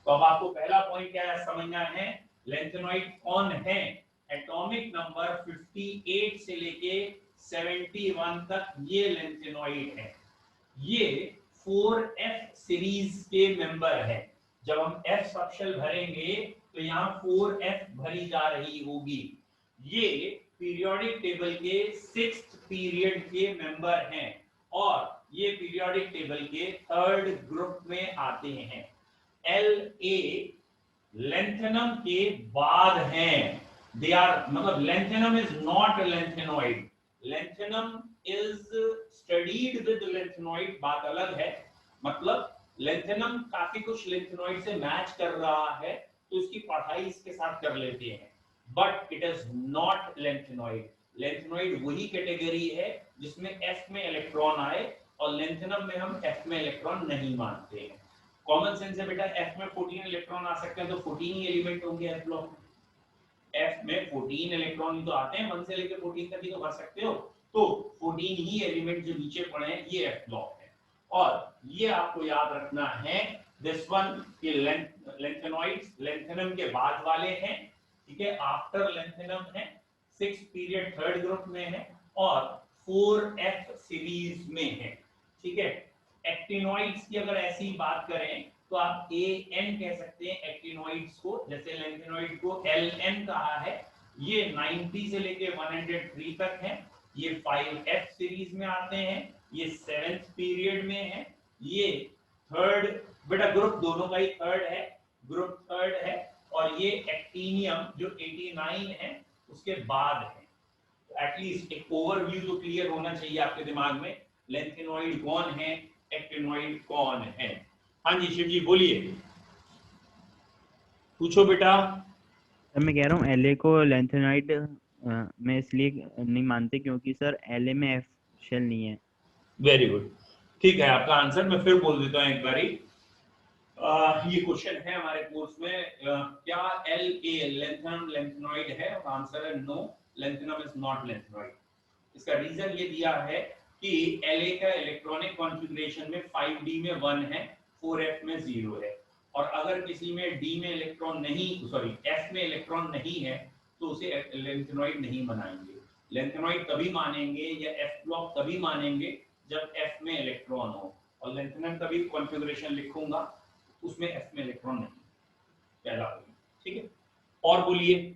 तो अब आपको पहला पॉइंट क्या है समझना है, लेंथेनॉइड कौन है, एटॉमिक नंबर 58 से लेके 71 तक ये लेंथेनॉइड है, ये 4F सीरीज के मेंबर है। जब हम F सबशेल भरेंगे तो यहाँ 4F भरी जा रही होगी। ये पीरियोडिक टेबल के 6th पीरियड के मेंबर हैं और ये पीरियोडिक टेबल के 3rd ग्रुप में आते हैं। La लेंथेनम के बाद हैं, दे आर, मतलब lanthanum is not lanthanoid, lanthanum is studied with lanthanoid, बात अलग है, मतलब लेंथेनम काफी कुछ लेंथेनॉइड से मैच कर रहा है तो इसकी पढ़ाई इसके साथ कर लेते हैं, but it is not lanthanoid. Lanthanoid वही कैटेगरी है जिसमें F में इलेक्ट्रॉन आए और लेंथेनम में हम F में इलेक्ट्रॉन नहीं मानते हैं। कॉमन सेंस है बेटा, F में 14 इलेक्ट्रॉन आ सकते हैं तो 14 ही एलिमेंट होंगे F ब्लॉक में। F में 14 इलेक्ट्रॉन ही तो आते हैं, 1 से लेकर 14 तक ही तो भर सकते हो, तो 14 ही एलिमेंट जो नीचे पड़े हैं ये F ब्लॉक है। और ये आपको याद रखना है, दिस वन के लेंथेनॉइड्स लेंथेनम के बाद वाले हैं, ठीक है, आफ्टर लेंथेनम है, 6th पीरियड 3rd ग्रुप में है और 4F सीरीज में है, ठीक है। एक्टिनॉइड्स की अगर ऐसी बात करें तो आप AN कह सकते हैं एक्टिनॉइड्स को, जैसे लेंथेनॉइड को LN कहा है, ये 90 से लेके 103 तक है, ये 5F सीरीज में आते हैं, ये 7th पीरियड में है, ये 3rd, बेटा ग्रुप दोनों का ही 3rd है, ग्रुप 3rd है, और ये एक्टिनियम जो 89 है उसके बाद है। एटलीस्ट एक ओवरव्यू तो क्लियर होना चाहिए आपके दिमाग में, लेंथेनॉइड कौन है, एक्टिनॉइड कौन है। हाँ जी शिव जी बोलिए, पूछो बेटा। सर मैं कह रहा हूँ LA को लेंथेनॉइड में इसलिए नहीं मानते क्योंकि सर LA में F शेल नहीं है। वेरी गुड, ठीक है आपका आंसर। मैं फिर बोल देता हूँ एक बारी, ये क्वेश्चन है हमारे कोर्स में, क्या La लेंथेनम लेंथेनॉइड है? आंसर है no, lanthanum is not lanthanoid. इसका रीजन ये दिया है कि La का इलेक्ट्रॉनिक कॉन्फ़िगरेशन में 5d में 1 है, 4f में 0 है, और अगर किसी में d में इलेक्ट्रॉन नहीं, सॉरी f में इलेक्ट्रॉन नहीं है तो उसे लेंथेनॉइड नहीं बनाएंगे। लेंथेनॉइड तभी मानेंगे या f ब्लॉक तभी मानेंगे जब f में इलेक्ट्रॉन हो, और लेंथेनम का भी कॉन्फ़िगरेशन लिखूंगा उसमें f में इलेक्ट्रॉन नहीं, पहला होगा, ठीक है। और बोलिए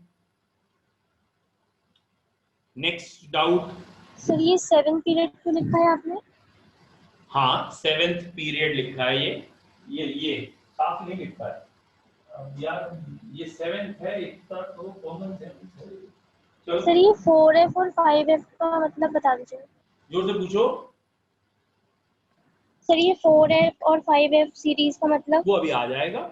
नेक्स्ट डाउट। सर ये 7th पीरियड क्यों लिखा है आपने? हाँ 7th पीरियड लिखा है, ये साफ नहीं लिखा है। अब यार ये 7th है, इतना तो कॉमन सेंस है। चलो सर ये 4F और 5F का मतलब बता दीजिए। जोर से पूछो। सर ये 4F और 5F सीरीज का मतलब? वो अभी आ जाएगा।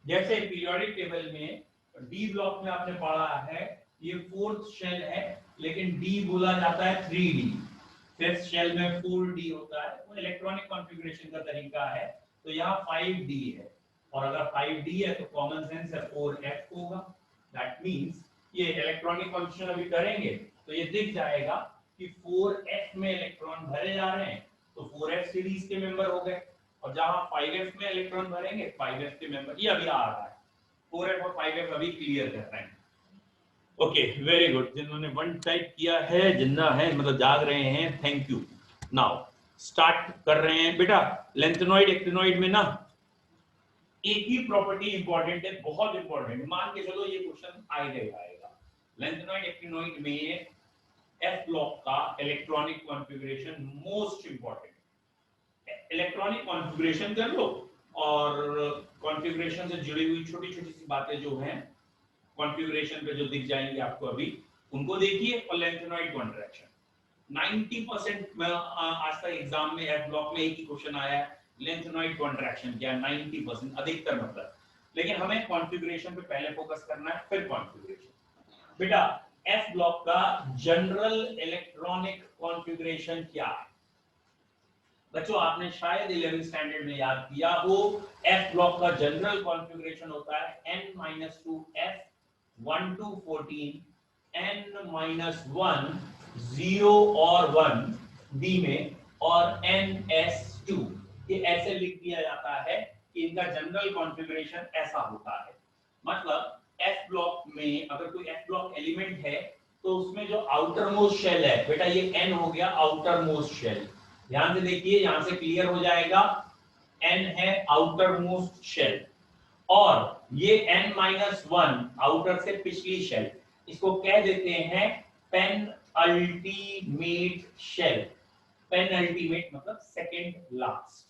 जैसे पीरियोडिक टेबल में डी ब्लॉक में आपने पढ़ा है, ये 4th शेल है लेकिन डी बोला जाता है 3D, फिफ्थ शेल में 4d होता है, वो इलेक्ट्रॉनिक कॉन्फ़िगरेशन का तरीका है। तो यहाँ 5d है, और अगर 5d है तो कॉमन सेंस है 4f होगा। दैट मींस ये इलेक्ट्रॉनिक कॉन्फ़िगरेशन अभी करेंगे तो ये दिख जाएगा कि 4f में इलेक्ट्रॉन भरे जा रहे हैं, तो 4f सीरीज के मेंबर हो गए, और जहां 5f में इलेक्ट्रॉन भरेंगे 5f के मेंबर। ये अभी आ रहा है, 4f और 5f अभी क्लियर कर रहे हैं। Okay, very good. जिन्होंने वन टाइप किया है, जिन्ना है मतलब जाग रहे हैं, थैंक यू। नाउ स्टार्ट कर रहे हैं बेटा। लेंथेनॉइड एक्टिनॉइड में ना एक ही प्रॉपर्टी इंपॉर्टेंट है, बहुत इंपॉर्टेंट, मान के चलो ये क्वेश्चन आएगा। लेंथेनॉइड एक्टिनॉइड में एफ ब्लॉक का electronic configuration most important. Electronic configuration कर लो, और कॉन्फ़िगरेशन से जुड़ी हुई छोटी छोटी सी बातें जो हैं कॉन्फ़िगरेशन पे जो दिख जाएंगी आपको अभी, उनको देखिए। और लेंथेनॉइड कॉन्ट्रैक्शन 90% में आज तक एग्जाम में एफ ब्लॉक में एक ही क्वेश्चन आया है, लेंथेनॉइड कॉन्ट्रैक्शन क्या, 90% अधिकतर मतलब। लेकिन हमें कॉन्फ़िगरेशन पे पहले फोकस करना है, फिर कॉन्फ़िगरेशन। बेटा एफ ब्लॉक का जनरल इलेक्ट्रॉनिक कॉन्फ़िगरेशन क्या है? बच्चों आपने शायद 11th स्टैंडर्ड में याद किया हो, एफ ब्लॉक का जनरल कॉन्फ़िगरेशन होता है n-2f 1 to 14 n-1 0 और 1 d में, और ns2। ये ऐसे लिख दिया जाता है कि इनका जनरल कॉन्फ़िगरेशन ऐसा होता है। मतलब एफ ब्लॉक में अगर कोई एफ ब्लॉक एलिमेंट है तो उसमें जो आउटर मोस्ट शेल है, बेटा ये n हो गया आउटर मोस्ट शेल। ध्यान से देखिए, यहां से क्लियर हो जाएगा, n है आउटर मोस्ट शेल, और ये n-1 आउटर से पिछली शेल, इसको कह देते हैं पेनल्टीमेट शेल। पेनल्टीमेट मतलब सेकंड लास्ट,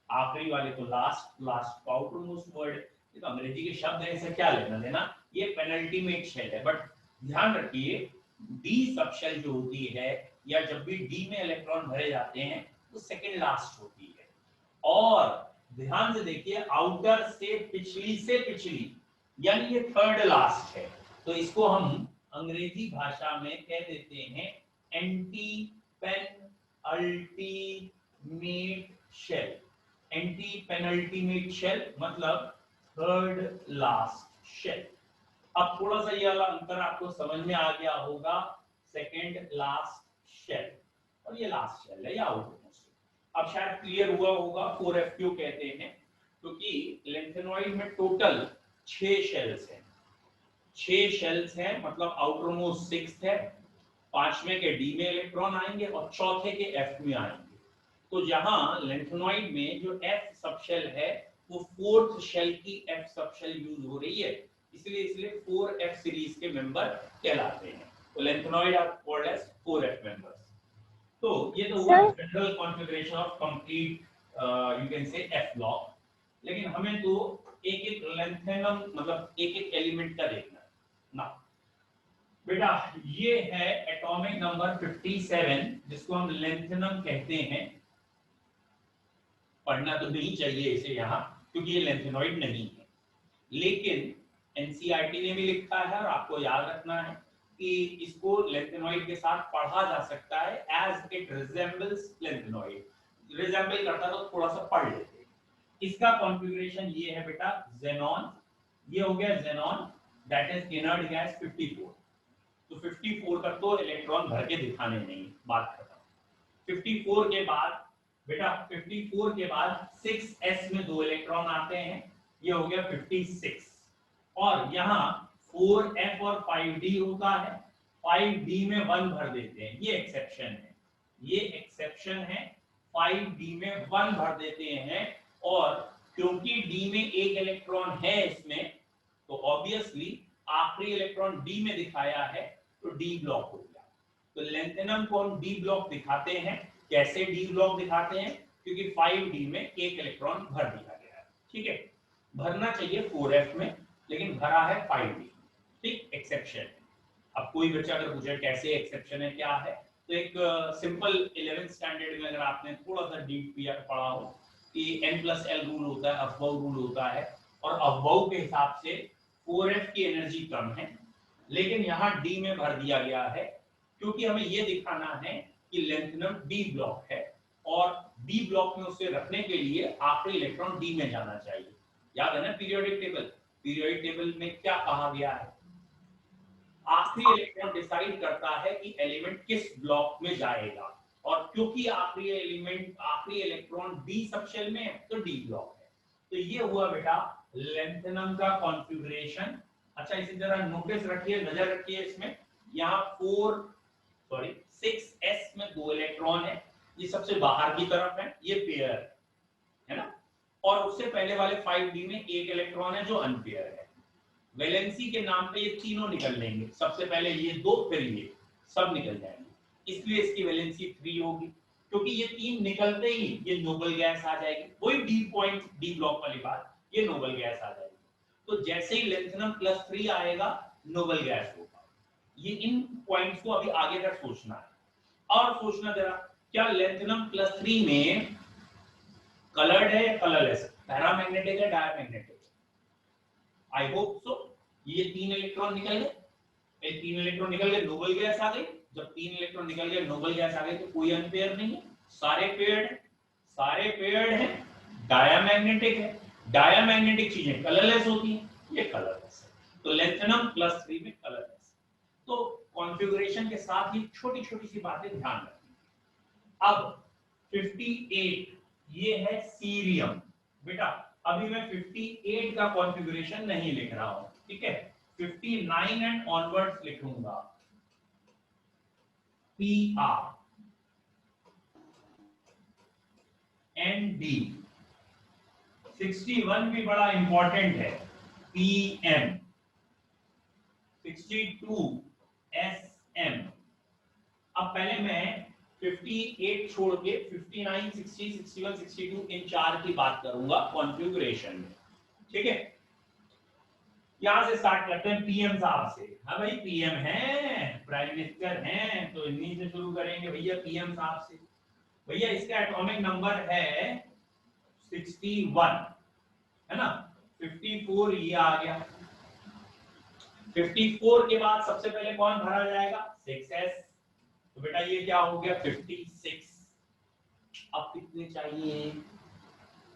आखिरी वाले को last, last outer most word. ये तो अंग्रेजी के शब्द है, इसे क्या लेना देना, ये पेनल्टीमेट शेल है। बट ध्यान रखिए डी सब शेल जो होती है, या जब भी डी में इलेक्ट्रॉन भरे जाते हैं तो सेकंड लास्ट होती है। और ध्यान से देखिए आउटर से पिछली यानी ये थर्ड लास्ट है, तो इसको हम अंग्रेजी भाषा में कह देते हैं anti penultimate shell. Anti penultimate shell मतलब थर्ड लास्ट शेल। अब थोड़ा सा ये वाला अंतर आपको समझ में आ गया होगा, सेकंड लास्ट शेल और ये लास्ट शेल है या आउटर मोस्ट। अब शायद क्लियर हुआ होगा 4f क्यों कहते हैं, क्योंकि लेंथेनॉइड में टोटल 6 शेल्स हैं। 6 शेल्स हैं मतलब आउटर मोस्ट 6th है, 5वें के डी में इलेक्ट्रॉन आएंगे और चौथे के एफ में आएंगे। तो जहां लेंथेनॉइड में जो एफ सबशेल है वो 4th शेल की एफ सबशेल यूज हो रही है, इसलिए 4f सीरीज के मेंबर कहलाते हैं। तो lanthanoid are called as 4f members. तो ये तो हुआ general configuration of complete you can say F block. लेकिन हमें तो एक लेंथेनम मतलब एक एलिमेंट का देखना है ना। बेटा ये है एटॉमिक नंबर 57 जिसको हम लेंथेनम कहते हैं। पढ़ना तो नहीं चाहिए इसे यहाँ क्योंकि ये लेंथेनॉइड नहीं है, लेकिन एनसीईआरटी ने भी लिखा है और आपको याद रखना है कि इसको लेंथेनॉइड के साथ पढ़ा जा सकता है as it resembles lanthanoid. Resemble करता तो थोड़ा सा पढ़ लेते हैं। इसका कॉन्फ़िगरेशन ये है बेटा ज़ेनॉन, ये हो गया xenon that is inert gas 54। तो 54 का तो इलेक्ट्रॉन भर के दिखाने नहीं, बात खत्म। 54 के बाद बेटा 54 के बाद 6s में 2 इलेक्ट्रॉन आते हैं, ये हो गया 56। और यहाँ 4f और 5d होता है, 5d में 1 भर देते हैं, ये एक्सेप्शन है, ये एक्सेप्शन है। 5d में 1 भर देते हैं और क्योंकि d में एक इलेक्ट्रॉन है इसमें, तो ऑब्वियसली आखिरी इलेक्ट्रॉन d में दिखाया है तो d ब्लॉक हो गया। तो लेंथेनम को हम d ब्लॉक दिखाते हैं। कैसे d ब्लॉक दिखाते हैं? क्योंकि 5d में एक इलेक्ट्रॉन भर दिया गया है, ठीक है। भरना चाहिए 4f में, लेकिन भरा है 5d, ठीक, एक्सेप्शन। अब कोई बच्चा अगर पूछे कैसे एक्सेप्शन है क्या है, तो एक सिंपल 11th स्टैंडर्ड में अगर आपने थोड़ा सा डीप पढ़ा हो कि n+l रूल होता है, अबव रूल होता है, और अबव के हिसाब से 4f की एनर्जी कम है, लेकिन यहाँ d में भर दिया गया है क्योंकि हमें ये दिखाना है कि लेंथनम डी ब्लॉक है और डी ब्लॉक में उसे रखने के लिए आखिरी इलेक्ट्रॉन डी में जाना चाहिए। याद है ना पीरियोडिक टेबल, पीरियोडिक टेबल में क्या कहा गया है, आखिरी इलेक्ट्रॉन डिसाइड करता है कि एलिमेंट किस ब्लॉक में जाएगा, और क्योंकि आखिरी इलेक्ट्रॉन डी सबशेल में है तो डी ब्लॉक है। तो ये हुआ बेटा लेंथनम का कॉन्फ़िगरेशन। अच्छा इसे जरा नोटिस रखिए, नजर रखिए इसमें, यहाँ 6s में 2 इलेक्ट्रॉन है, ये सबसे बाहर की तरफ है, ये पेयर है ना, और उससे पहले वाले 5d में 1 इलेक्ट्रॉन है जो अनपेयर है। वैलेंसी के नाम पे ये तीनों निकल लेंगे, सबसे पहले ये 2 फिर ये सब निकल जाएंगे, इसलिए इसकी वैलेंसी 3 होगी, क्योंकि ये 3 निकलते ही ये नोबल गैस आ जाएगी। वही डी पॉइंट डी ब्लॉक वाली बात, ये नोबल गैस आ जाएगी। तो जैसे ही लेंथनम +3 आएगा नोबल गैस होगा। ये इन पॉइंट्स को अभी आगे तक सोचना है। और सोचना जरा, क्या लेंथनम +3 में कलर्ड है या कलरलेस, पैरामैग्नेटिक है डायमैग्नेटिक? I hope so. ये 3 इलेक्ट्रॉन निकल गए, ये 3 इलेक्ट्रॉन निकल गए, नोबल गैस आ गई। जब 3 इलेक्ट्रॉन निकल गए, नोबल गैस आ गई, तो कोई अनपेयर नहीं है, सारे पेयर्ड हैं, डायमैग्नेटिक है। डायमैग्नेटिक चीजें कलरलेस होती हैं, ये कलरलेस है। तो लेंथनम +3 में कलरलेस। तो कॉन्फ़िगरेशन के साथ ही छोटी-छोटी सी बातें ध्यान रखनी। अब 58 ये है सीरियम। बेटा अभी मैं 58 का कॉन्फ़िगरेशन नहीं लिख रहा हूं, ठीक है, 59 एंड ऑनवर्ड्स लिखूंगा। PR ND 61 भी बड़ा इंपॉर्टेंट है, PM 62 SM। अब पहले मैं 58 छोड़ के 59, 60, 61, 62 इन 4 की बात करूंगा कॉन्फ़िगरेशन में, ठीक है। यहां से स्टार्ट करते हैं पीएम साहब से। हाँ भाई पीएम हैं, प्राइम मिनिस्टर हैं, तो इन्हीं से शुरू करेंगे भैया, पीएम साहब से। भैया इसका एटॉमिक नंबर है 61, है ना, 54 ये आ गया। 54 के बाद सबसे पहले कौन भरा जाएगा, 6s। तो बेटा ये क्या हो गया 56। अब कितने चाहिए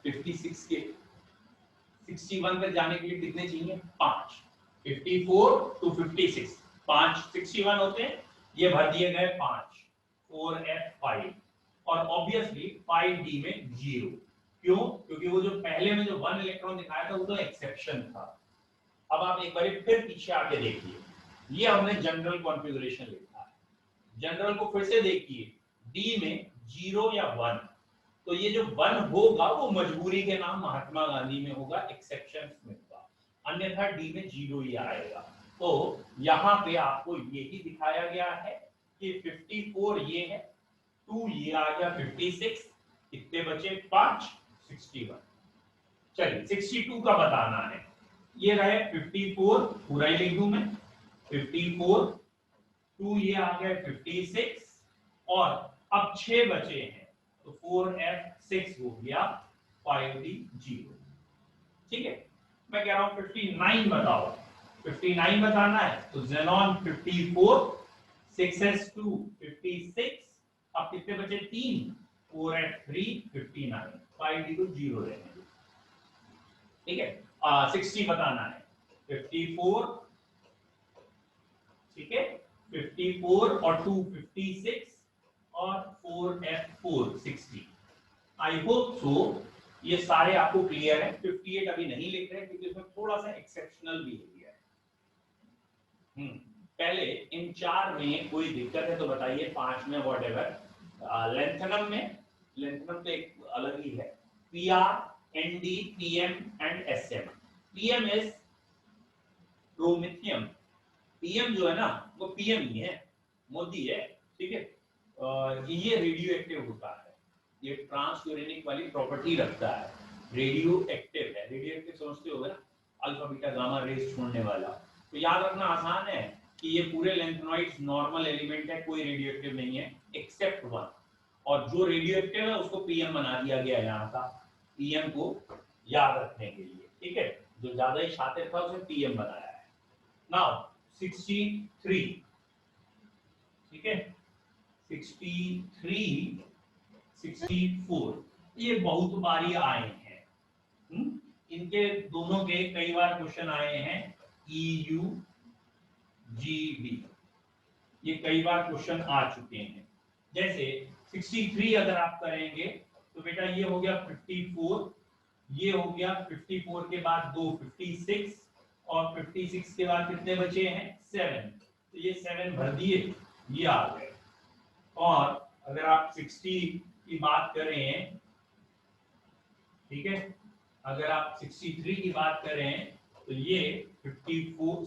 56 के, 61 पर जाने के लिए कितने चाहिए, 5। 54 to 56, 5 61 होते हैं, ये भर दिए गए 5, 4f5, और ऑब्वियसली 5d में 0। क्यों, क्योंकि वो जो पहले में जो 1 इलेक्ट्रॉन दिखाया था वो तो एक्सेप्शन था। अब आप एक बार फिर पीछे आके देखिए, ये हमने जनरल कॉन्फ़िगरेशन लिखा है, जनरल को फिर से देखिए, d में 0 या 1, तो ये जो 1 होगा वो मजबूरी के नाम महात्मा गांधी में होगा, एक्सेप्शंस में होगा, अन्यथा डी में 0 ही आएगा। तो यहाँ पे आपको यही दिखाया गया है कि 54 ये है, 2 ये आ गया, 56 कितने बचे, 5, 61। चलिए 62 का बताना है, ये रहे 54 पूरा ही लिख दूं मैं, 54, 2 ये आ गया 56, और अब 6 बचे हैं, तो 4f6 हो गया, 5d 0। ठीक है, मैं कह रहा हूं 59 बताओ, 59 बताना है तो xenon 54, 6s2 56, अब कितने बचे 3, 4f3 59, 5d को 0 रहने। ठीक है, 60 बताना है, 54, ठीक है, 54 और 2 56 और 4f4 60। आई होप सो ये सारे आपको क्लियर है। 58 अभी नहीं लिख रहे क्योंकि इसमें थोड़ा सा एक्सेप्शनल बिहेवियर है। पहले इन 4 में कोई दिक्कत है तो बताइए, 5 में व्हाटएवर। लेंथनम में, लेंथनम तो एक अलग ही है, PR, ND, PM and SM. PM is promethium, PM जो है ना वो पीएम ही है, मोदी है, ठीक है। ये रेडियो एक्टिव होता है, ये ट्रांसयूरेनिक वाली प्रॉपर्टी रखता है, रेडियो एक्टिव है। रेडियो एक्टिव समझते हो ना, अल्फा बीटा गामा रेज छोड़ने वाला। तो याद रखना आसान है कि ये पूरे लेंथनॉइड्स नॉर्मल एलिमेंट है, कोई रेडियो एक्टिव नहीं है एक्सेप्ट 1, और जो रेडियो एक्टिव है उसको पीएम बना दिया गया यहाँ का, पीएम को याद रखने के लिए, ठीक है। जो ज्यादा ही शातिर था उसे पीएम बनाया है। नाउ 63, ठीक है, 63, 64 ये बहुत बारी आए हैं। इनके दोनों के कई बार क्वेश्चन आए हैं। EU, GB ये कई बार क्वेश्चन आ चुके हैं। जैसे 63 अगर आप करेंगे तो बेटा ये हो गया 54, ये हो गया 54 के बाद 2 56 और 56 के बाद कितने बचे हैं 7, तो ये 7 भर दिए, ये आ गए। और अगर आप 60 की बात करें, ठीक है, अगर आप 63 की बात करें तो ये 54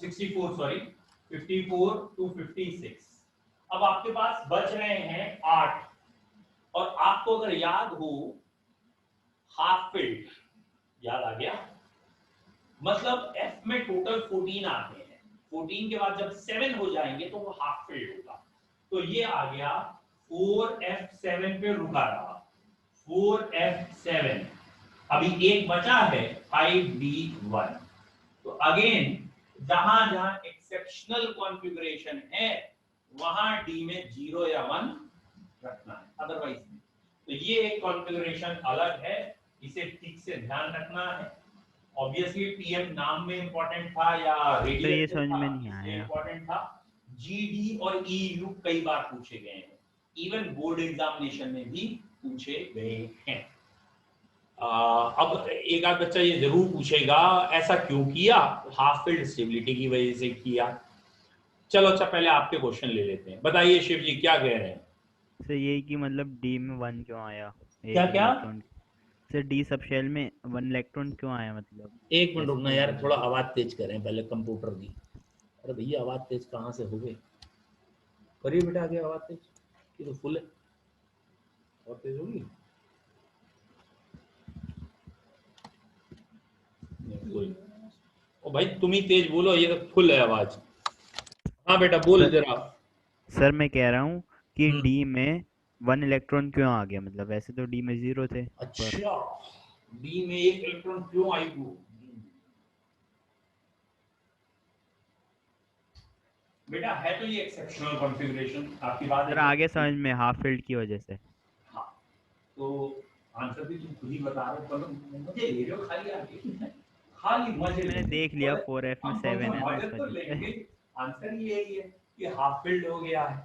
to 56। अब आपके पास बच रहे हैं 8, और आपको अगर याद हो हाफ फिल्ड याद आ गया, मतलब F में टोटल 14 आते हैं, 14 के बाद जब 7 हो जाएंगे तो वो हाफ फिल्ड होगा। तो ये आ गया 4F7 पे रुका रहा, 4F7। अभी एक बचा है 5D1। तो अगेन जहां जहां एक्सेप्शनल कॉन्फ़िगरेशन है वहां D में 0 या 1 रखना है, अदरवाइज नहीं। तो ये एक कॉन्फ़िगरेशन अलग है, इसे ठीक से ध्यान रखना है। ऑब्वियसली PM नाम में इंपॉर्टेंट था या तो ये रेडियस समझ में नहीं आया। इंपॉर्टेंट था। GD और EU कई बार पूछे गए हैं, इवन बोर्ड एग्जामिनेशन में भी पूछे गए हैं। अब एक आध बच्चा ये जरूर पूछेगा ऐसा क्यों किया, हाफ फील्ड स्टेबिलिटी की वजह से किया। चलो अच्छा पहले आपके क्वेश्चन ले लेते हैं, बताइए शिव जी क्या कह रहे हैं। सर यही कि मतलब डी में 1 क्यों आया, क्या क्या electron. Sir D subshell में 1 इलेक्ट्रॉन क्यों आया, मतलब एक मिनट रुकना यार, थोड़ा आवाज तेज करें पहले कंप्यूटर की। अरे भैया आवाज तेज कहाँ से हो गई, करिए बेटा आगे आवाज तेज, ये तो फुल है और तेज होगी। ओ भाई तुम ही तेज बोलो, ये तो फुल है आवाज। हाँ बेटा बोल जरा। सर मैं कह रहा हूँ कि डी में 1 इलेक्ट्रॉन क्यों आ गया, मतलब वैसे तो डी में 0 थे। अच्छा डी में 1 इलेक्ट्रॉन क्यों आई वो, बेटा है तो ये एक्सेप्शनल कॉन्फ़िगरेशन, आपकी बात सर आगे समझ में, हाफ फील्ड की वजह से। हाँ तो आंसर भी तुम खुद ही बता रहे हो, मुझे ले रहे हो खाली आगे, खाली मजे मैंने देख लिया 4F में 7 है मजे तो तो इस वजह लेंगे। से। आंसर ही यही है कि हाफ फील्ड हो गया है।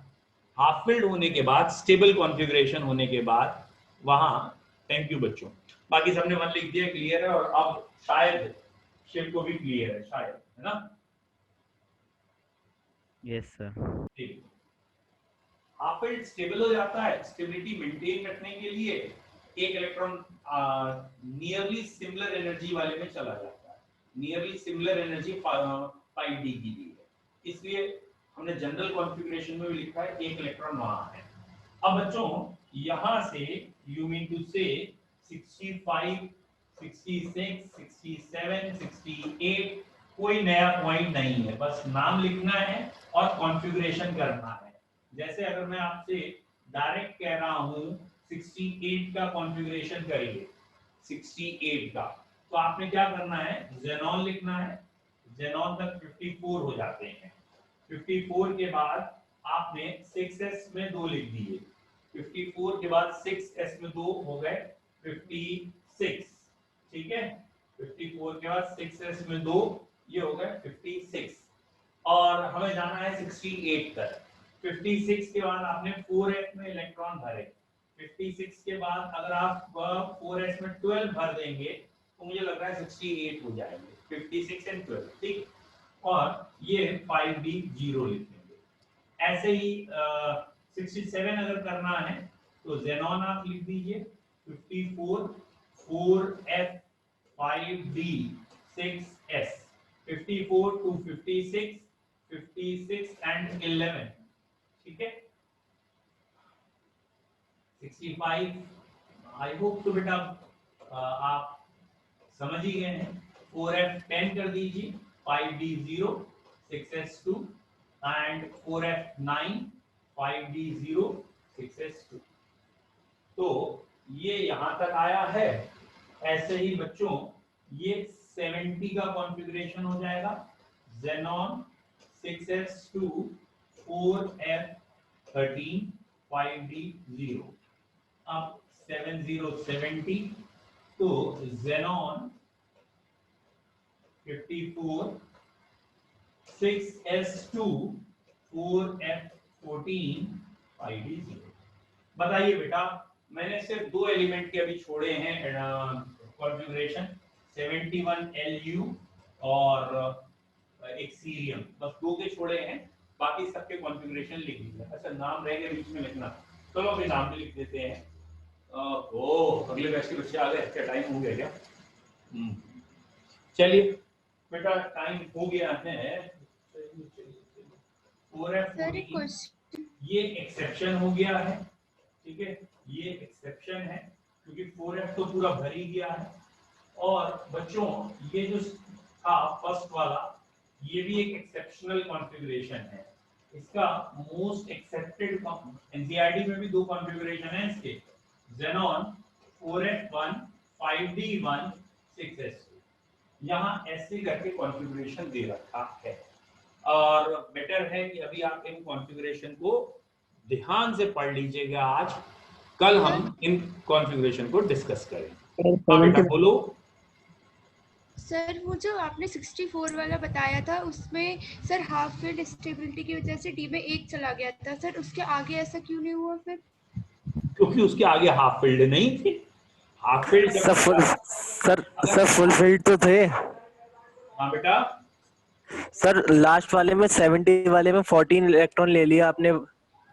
हाफ फील्ड होने के बाद स्टेबल कॉन्फ़िगरेशन होने के बाद वहां, थैंक यू बच्चों, बाकी सबने 1 लिख दिया, क्लियर है। और अब शायद शिव को भी क्लियर है शायद, है ना। Yes sir. ठीक, हाफ फील्ड स्टेबल हो जाता है, स्टेबिलिटी मेंटेन रखने के लिए एक इलेक्ट्रॉन नियरली सिमिलर एनर्जी वाले में चला जाता है, नियरली सिमिलर एनर्जी 5D की दी है, इसलिए हमने जनरल कॉन्फ़िगरेशन में भी लिखा है एक इलेक्ट्रॉन वहां है। अब बच्चों यहां से यू मीन टू से 65, 66, 67, 68 कोई नया पॉइंट नहीं है, बस नाम लिखना है और कॉन्फ़िगरेशन करना है। जैसे अगर मैं आपसे डायरेक्ट कह रहा हूं 68 का कॉन्फ़िगरेशन करिए, 68 का, तो आपने क्या करना है, ज़ेनॉन लिखना है, ज़ेनॉन तक 54 हो जाते हैं, 54 के बाद आपने 6s में 2 लिख दिए, 54 के बाद 6s में 2 हो गए 56, ठीक है, 54 के बाद 6s में 2 ये हो गए 56, और हमें जाना है 68 तक। 56 के बाद आपने 4s में इलेक्ट्रॉन भरे, 56 के बाद अगर आप 4s में 12 भर देंगे तो मुझे लग रहा है 68 हो जाएंगे, 56 एंड 12, ठीक। और ये 5D 0 लिखेंगे। ऐसे ही 67 अगर करना है तो ज़ेनॉन आप लिख दीजिए 54, 4F 5D 6S, 54 to 56, 56 and 11, ठीक है। 65 आई होप तो बेटा आप समझ ही गए हैं। 4F 10 कर दीजिए, 5D 0, 6S 2 and 4F 9, 5D 0, 6S 2। तो ये यहां तक आया है। ऐसे ही बच्चों ये 70 का कॉन्फ़िगरेशन हो जाएगा, ज़ेनॉन 6S2 4F 13 5D0। अब 7070 तो Xenon 54 6S2 4F14 5D0। बताइए बेटा, मैंने सिर्फ दो एलिमेंट के अभी छोड़े हैं कॉन्फ़िगरेशन, 71Lu और एक सीरियम, बस दो के छोड़े हैं, बाकी सबके कॉन्फ़िगरेशन लिख दीजिए। अच्छा, नाम रह गए बीच में लिखना, चलो अभी नाम भी लिख देते हैं। अगले बैच के बच्चे आ गए, क्या टाइम हो गया क्या? चलिए बेटा, टाइम हो गया है। सर एक क्वेश्चन, ये एक्सेप्शन हो गया है, ठीक है, ये एक्सेप्शन है क्योंकि 4F तो पूरा भर ही गया है। और बच्चों ये जो था फर्स्ट वाला, ये भी एक एक्सेप्शनल कॉन्फ़िगरेशन है। इसका मोस्ट एक्सेप्टेड एनसीईआरटी में भी दो कॉन्फ़िगरेशन है इसके, Xenon 4F1 5D1 6S2। यहाँ ऐसे करके कॉन्फ़िगरेशन दे रखा है, और बेटर है कि अभी आप इन कॉन्फ़िगरेशन को ध्यान से पढ़ लीजिएगा। आज कल हम इन कॉन्फ़िगरेशन को डिस्कस करेंगे। हाँ बेटा बोलो। सर वो जो आपने 64 वाला बताया था उसमें सर हाफ फील्ड स्टेबिलिटी की वजह से डी में 1 चला गया था, सर उसके आगे ऐसा क्यों नहीं हुआ फिर? क्योंकि उसके आगे हाफ फील्ड नहीं थी। Half field sir full field तो थे। हाँ बेटा, सर लास्ट वाले में 70 वाले में 14 इलेक्ट्रॉन ले लिया आपने,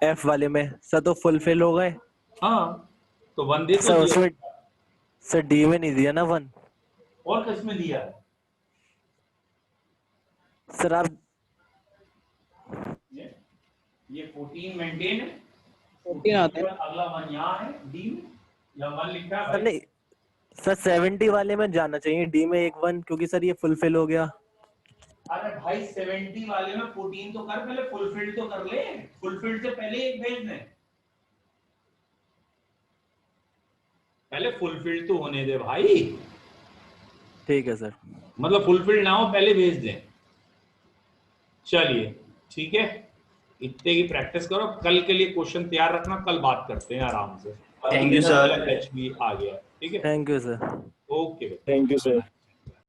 एफ वाले में सर तो फुल फिल हो गए। हाँ तो 1 दे सर तो उसमें सर डी में नहीं दिया ना 1। और किस में दिया है? सर आप ये 14 मेंटेन है, 14 आता है। अगला 1 यहाँ है डी में, या 1 लिखा है सर नहीं सर 70 वाले में जाना चाहिए डी में 1 1, क्योंकि सर ये फुल फिल हो गया। अरे भाई 70 वाले में 14 तो कर, पहले फुलफिल तो कर ले, फुलफिल से पहले एक भेज दे, पहले फुलफिल तो होने दे भाई। ठीक है सर, मतलब फुलफिल ना हो पहले भेज दें। चलिए ठीक है, इतने की प्रैक्टिस करो, कल के लिए क्वेश्चन तैयार रखना, कल बात करते हैं आराम से। Thank you sir. बैच भी आ गया, ठीक है, thank you sir. Okay. Thank you sir.